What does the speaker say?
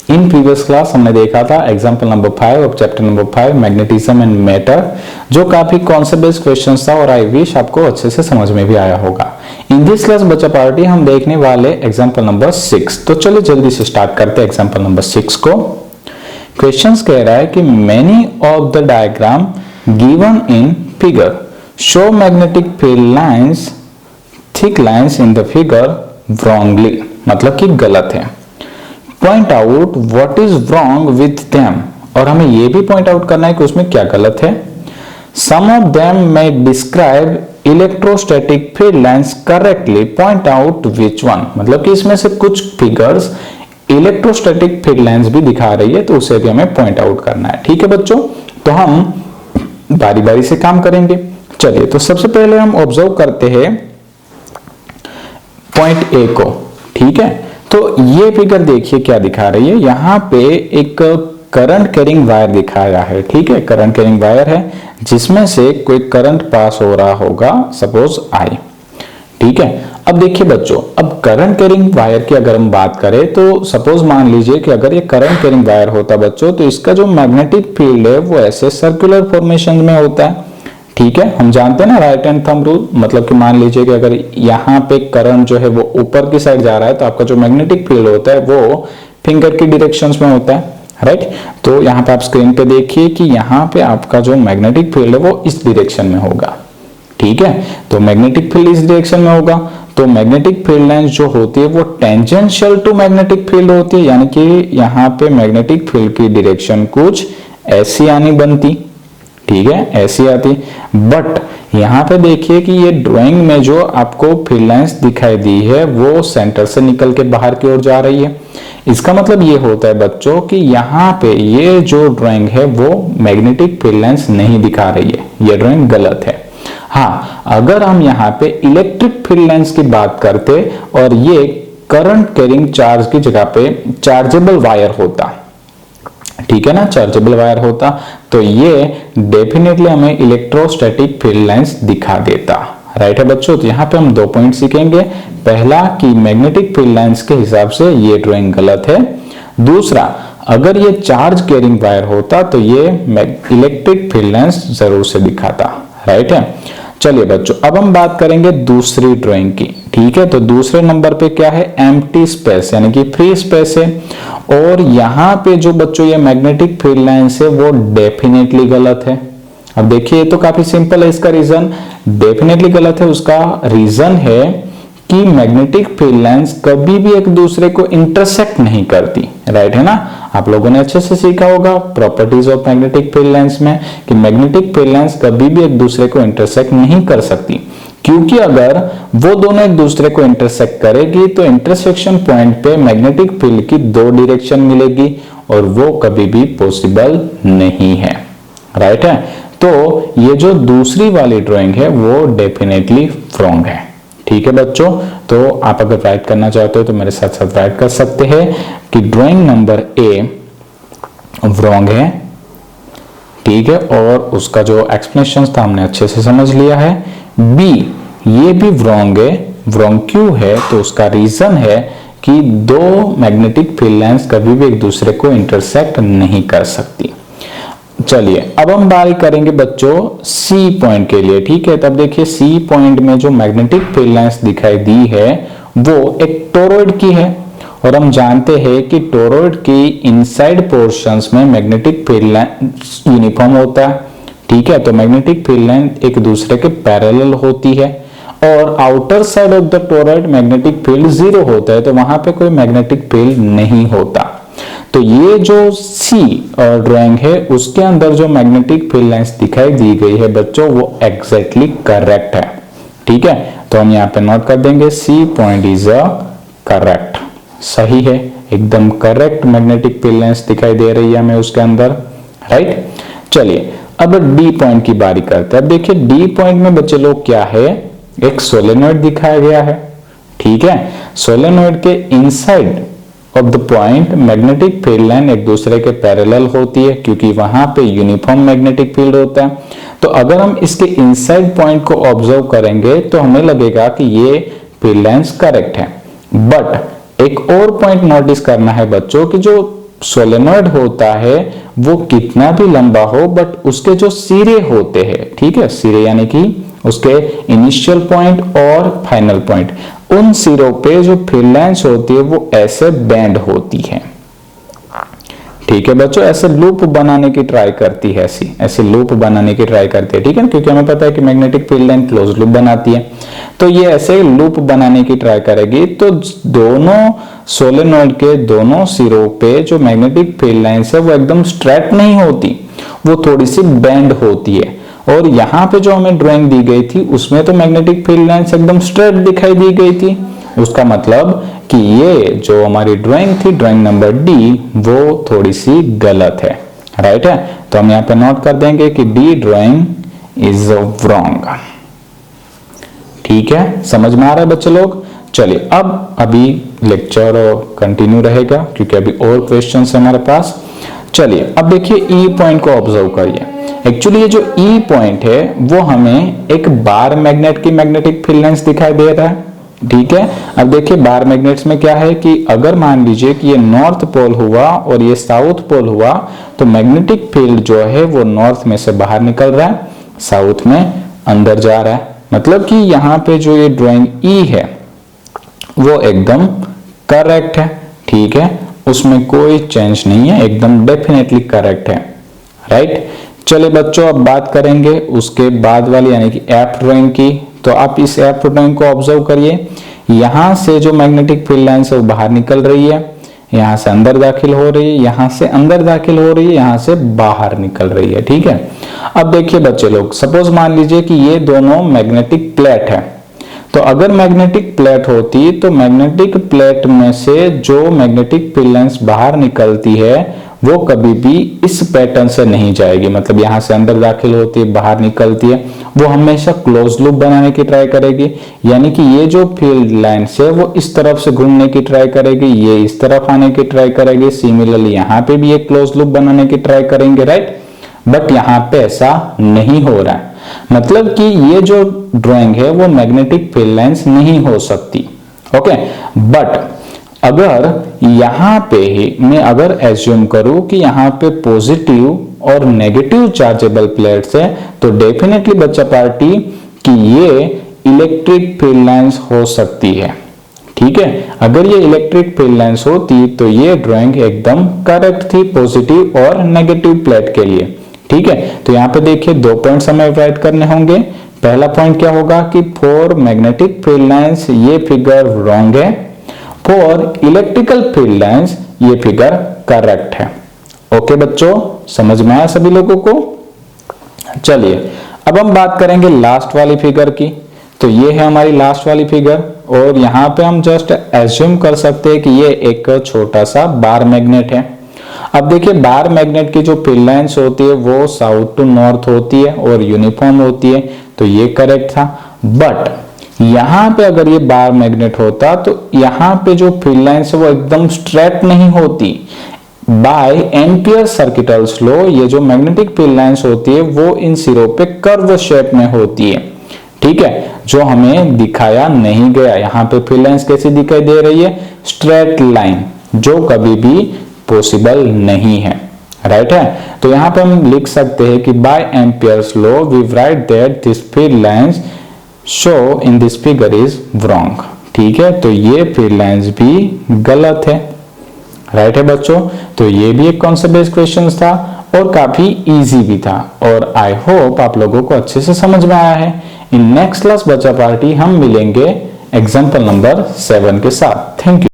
In previous class हमने देखा था example number 5 of chapter number 5 magnetism and matter, जो काफी कॉन्सेप्ट बेस्ड क्वेश्चंस था और आई विश आपको अच्छे से समझ में भी आया होगा। इन दिस क्लास बच्चा पार्टी हम देखने वाले एग्जांपल नंबर 6। तो चलिए जल्दी से स्टार्ट करते हैं एग्जांपल नंबर 6 को। क्वेश्चंस कह रहा है कि many of the diagram given in figure show magnetic field lines thick lines in the figure wrongly, मतलब कि गलत है। Point out what is wrong with them, और हमें यह भी पॉइंट आउट करना है कि उसमें क्या गलत है। Some of them may describe electrostatic field lines correctly, point out which one, मतलब कि इसमें से कुछ फिगर्स इलेक्ट्रोस्टैटिक फील्ड लाइंस भी दिखा रही है, तो उसे भी हमें पॉइंट आउट करना है। ठीक है बच्चों, तो हम बारी बारी से काम करेंगे। चलिए, तो सबसे पहले हम ऑब्जर्व करते हैं पॉइंट ए को। ठीक है, तो ये फिगर देखिए क्या दिखा रही है। यहां पे एक करंट कैरिंग वायर दिखाया है। ठीक है, करंट कैरिंग वायर है जिसमें से कोई करंट पास हो रहा होगा, सपोज आई। ठीक है, अब देखिए बच्चों, अब करंट कैरिंग वायर की अगर हम बात करें तो सपोज मान लीजिए कि अगर ये करंट कैरिंग वायर होता बच्चों, तो इसका जो मैग्नेटिक फील्ड है वो ऐसे सर्कुलर फॉर्मेशन में होता है। ठीक है, हम जानते हैं ना राइट हैंड थंब रूल, मतलब कि मान लीजिए कि अगर यहाँ पे करंट जो है वो ऊपर की साइड जा रहा है, तो आपका जो मैग्नेटिक फील्ड होता है वो फिंगर की डायरेक्शंस में होता है। राइट, तो यहाँ पे आप स्क्रीन पे देखिए कि यहाँ पे आपका जो मैग्नेटिक फील्ड है वो इस डायरेक्शन में होगा। ठीक है, तो मैग्नेटिक फील्ड इस डायरेक्शन में होगा, तो मैग्नेटिक फील्ड लाइंस जो होती है वो टेंजेंशियल टू मैग्नेटिक फील्ड होती है, यानी कि यहाँ पे मैग्नेटिक फील्ड की डायरेक्शन कुछ ऐसी आनी बनती। ठीक है, ऐसी आती। बट यहाँ पे देखिए कि ये ड्राइंग में जो आपको फील्ड लाइंस दिखाई दी है वो सेंटर से निकल के बाहर की ओर जा रही है। इसका मतलब ये होता है बच्चों कि यहाँ पे ये जो ड्राइंग है वो मैग्नेटिक फील्ड लाइंस नहीं दिखा रही है, ये ड्राइंग गलत है। हाँ, अगर हम यहाँ पे इलेक्ट्रिक फील्ड लाइंस की बात करते और ये करंट कैरिंग चार्ज की जगह पे चार्जेबल वायर होता, ठीक है ना, चार्जेबल वायर होता, तो ये डेफिनेटली हमें इलेक्ट्रोस्टैटिक फील्ड लाइंस दिखा देता। राइट है बच्चों, तो यहाँ पे हम 2 पॉइंट सीखेंगे। पहला कि मैग्नेटिक फील्ड लाइंस के हिसाब से ये ड्राइंग गलत है। दूसरा, अगर ये चार्ज कैरिंग वायर होता तो ये इलेक्ट्रिक फील्ड लाइंस जरूर से दिखाता। राइट है, चलिए बच्चों, अब हम बात करेंगे दूसरी ड्राइंग की। ठीक है, तो दूसरे नंबर पे क्या है, एम्प्टी स्पेस, यानी कि फ्री स्पेस है। और यहाँ पे जो बच्चों ये मैग्नेटिक फील्ड लाइंस है वो डेफिनेटली गलत है। अब देखिए, ये तो काफी सिंपल है, इसका रीजन डेफिनेटली गलत है। उसका रीजन है कि मैग्नेटिक फील्ड लाइंस कभी भी एक दूसरे को इंटरसेक्ट नहीं करती। राइट है ना, आप लोगों ने अच्छे से सीखा होगा properties of magnetic field lines में कि मैग्नेटिक फील्ड लाइंस कभी भी एक दूसरे को इंटरसेक्ट नहीं कर सकती, क्योंकि अगर वो दोनों एक दूसरे को इंटरसेक्ट करेगी तो इंटरसेक्शन पॉइंट पे मैग्नेटिक फील्ड की 2 डायरेक्शन मिलेगी और वो कभी भी पॉसिबल नहीं है। राइट है, तो ये जो दूसरी वाली ड्राइंग है वो डेफिनेटली रॉन्ग है। ठीक है बच्चों, तो आप अगर राइट करना चाहते हो तो मेरे साथ साथ राइट कर सकते हैं कि ड्राइंग नंबर ए रॉन्ग है। ठीक है, और उसका जो एक्सप्लेनेशन था हमने अच्छे से समझ लिया है। बी, ये भी रॉन्ग है। रॉन्ग क्यों है, तो उसका रीजन है कि 2 मैग्नेटिक फील्ड लाइंस कभी भी एक दूसरे को इंटरसेक्ट नहीं कर सकती। चलिए, अब हम बारी करेंगे बच्चों सी पॉइंट के लिए। ठीक है, तब देखिए सी पॉइंट में जो मैग्नेटिक फील्ड लाइंस दिखाई दी है वो एक टोरॉइड की है, और हम जानते हैं कि टोरॉइड की इनसाइड पोर्शंस में मैग्नेटिक फील्ड लाइन यूनिफॉर्म होता है। ठीक है, तो मैग्नेटिक फील्ड लाइन एक दूसरे के पैरेलल होती है, और outer side of the toroid magnetic field 0 होता है, तो वहां पे कोई मैग्नेटिक फील्ड नहीं होता। तो ये जो सी ड्राइंग है उसके अंदर जो मैग्नेटिक फील्ड लाइंस दिखाई दी गई है बच्चों वो एग्जैक्टली करेक्ट है। ठीक है, तो हम यहाँ पे नोट कर देंगे C point is a correct, सही है, एकदम करेक्ट मैग्नेटिक फील्ड लाइंस दिखाई दे रही है हमें उसके अंदर। राइट, चलिए अब डी पॉइंट की बारी करते हैं। अब देखिए डी पॉइंट में बच्चे लोग क्या है, एक सोलेनॉइड दिखाया गया है। ठीक है, सोलेनॉइड के inside of the point magnetic field line एक दूसरे के पैरेलल होती है, क्योंकि वहां पे यूनिफॉर्म मैग्नेटिक फील्ड होता है। तो अगर हम इसके इनसाइड पॉइंट को ऑब्जर्व करेंगे तो हमें लगेगा कि ये फील्ड लाइंस करेक्ट है। बट एक और पॉइंट नोटिस करना है बच्चों कि जो सोलेनॉइड होता है वो कितना भी लंबा हो, बट उसके जो सिरे होते हैं, ठीक है, सिरे यानी कि उसके इनिशियल पॉइंट और फाइनल पॉइंट, उन सिरों पे जो फील्ड लाइंस होती है वो ऐसे बेंड होती है। ठीक है बच्चों, ऐसे लूप बनाने की ट्राई करती है, ऐसी लूप बनाने की ट्राई करती है, ठीक है, क्योंकि हमें पता है कि magnetic field line close loop बनाती है, तो ये ऐसे लूप बनाने की ट्राई करेगी। तो दोनों सोलेनॉइड के दोनों सिरों पे जो मैग्नेटिक फील्ड लाइंस है वो एकदम स्ट्रेट नहीं होती, वो थोड़ी सी बेंड होती है। और यहाँ पे जो हमें ड्राइंग दी गई थी उसमें तो मैग्नेटिक फील्ड लाइंस एकदम स्ट्रेट दिखाई दी गई थी। उसका मतलब कि ये जो हमारी ड्राइंग थी, ड्राइंग नंबर डी, वो थोड़ी सी गलत है, राइट है। तो हम यहाँ पे नोट कर देंगे कि डी ड्राइंग इज रॉन्ग। ठीक है, समझ में आ रहा है बच्चे लोग। चलिए अब अभी लेक्चर कंटिन्यू रहेगा क्योंकि अभी और क्वेश्चन है हमारे पास। चलिए अब देखिए ई पॉइंट को ऑब्जर्व करिए। एक्चुअली ये जो ई पॉइंट है वो हमें एक बार मैग्नेट की मैग्नेटिक फील्ड लाइंस दिखाई दे रहा है, ठीक है। अब देखिए बार मैग्नेट्स में क्या है कि अगर मान लीजिए कि ये नॉर्थ पोल हुआ और ये साउथ पोल हुआ, तो मैग्नेटिक फील्ड जो है वो नॉर्थ में से बाहर निकल रहा है, साउथ में अंदर जा रहा है। मतलब कि यहाँ पे जो ये ड्राइंग ई है वो एकदम करेक्ट है, ठीक है, उसमें कोई चेंज नहीं है, एकदम डेफिनेटली करेक्ट है, राइट। चलिए बच्चों अब बात करेंगे उसके बाद वाली यानी कि एफ ड्राइंग की। तो आप इस एफ ड्राइंग को ऑब्जर्व करिए, यहां से जो मैग्नेटिक फील्ड लाइन है वो बाहर निकल रही है, यहां से अंदर दाखिल हो रही है, यहां से अंदर दाखिल हो रही है, यहां से बाहर निकल रही है, ठीक है। अब देखिए बच्चे लोग, सपोज मान लीजिए कि ये दोनों मैग्नेटिक प्लेट है, तो अगर मैग्नेटिक प्लेट होती तो मैग्नेटिक प्लेट में से जो मैग्नेटिक फील्ड लाइंस बाहर निकलती है वो कभी भी इस पैटर्न से नहीं जाएगी, मतलब यहां से अंदर दाखिल होती है बाहर निकलती है, वो हमेशा क्लोज लूप बनाने की ट्राई करेगी। यानी कि ये जो फील्ड लाइंस है वो इस तरफ से घूमने की ट्राई करेगी, ये इस तरफ आने की ट्राई करेगी, सिमिलरली यहाँ पे भी एक क्लोज लूप बनाने की ट्राई करेंगे, राइट। बट यहाँ पे ऐसा नहीं हो रहा है, मतलब कि ये जो ड्राइंग है वो मैग्नेटिक फील्ड लाइंस नहीं हो सकती, ओके। बट अगर यहाँ पे ही मैं अगर एज्यूम करूं कि यहाँ पे पॉजिटिव और नेगेटिव चार्जेबल प्लेट्स है, तो डेफिनेटली बच्चा पार्टी कि ये इलेक्ट्रिक फील्ड लाइंस हो सकती है, ठीक है। अगर ये इलेक्ट्रिक फील्ड लाइंस होती तो ये ड्राइंग एकदम करेक्ट थी पॉजिटिव और नेगेटिव प्लेट के लिए, ठीक है। तो यहाँ पे देखिए दो पॉइंट्स हमें राइट करने होंगे। पहला पॉइंट क्या होगा कि फॉर मैग्नेटिक फील्ड लाइंस ये फिगर रॉन्ग है, फॉर इलेक्ट्रिकल फील्ड लाइंस ये फिगर करेक्ट है। ओके बच्चों, समझ में आया सभी लोगों को। चलिए अब हम बात करेंगे लास्ट वाली फिगर की। तो ये है हमारी लास्ट वाली फिगर और यहाँ पे हम जस्ट एज्यूम कर सकते हैं कि ये एक छोटा सा बार मैग्नेट है। अब देखिए बार मैग्नेट की जो फील्ड लाइंस होती है वो साउथ टू नॉर्थ होती है और यूनिफॉर्म होती है, तो ये करेक्ट था। बट यहां पे अगर ये बार मैग्नेट होता तो यहां पे जो फील्ड लाइंस है वो एकदम स्ट्रेट नहीं होती। बाय एम्पियर सर्किटल्स लॉ ये जो मैग्नेटिक फील्ड लाइंस होती है वो इन सिरों पे कर्व शेप में होती है, ठीक है, जो हमें दिखाया नहीं गया। यहाँ पे फील्ड लाइंस कैसी दिखाई दे रही है, स्ट्रेट लाइन, जो कभी भी पॉसिबल नहीं है, राइट है। तो यहाँ पे हम लिख सकते हैं कि by Ampere's law we write that this field lines show in this figure is wrong, ठीक है। तो ये फील्ड लाइंस भी गलत है, राइट है बच्चों। तो ये भी एक कॉन्सेप्ट बेस्ड क्वेश्चन था और काफी इजी भी था और आई होप आप लोगों को अच्छे से समझ में आया है। इन नेक्स्ट क्लास बच्चा पार्टी हम मिलेंगे एग्जाम्पल नंबर 7 के साथ। Thank you.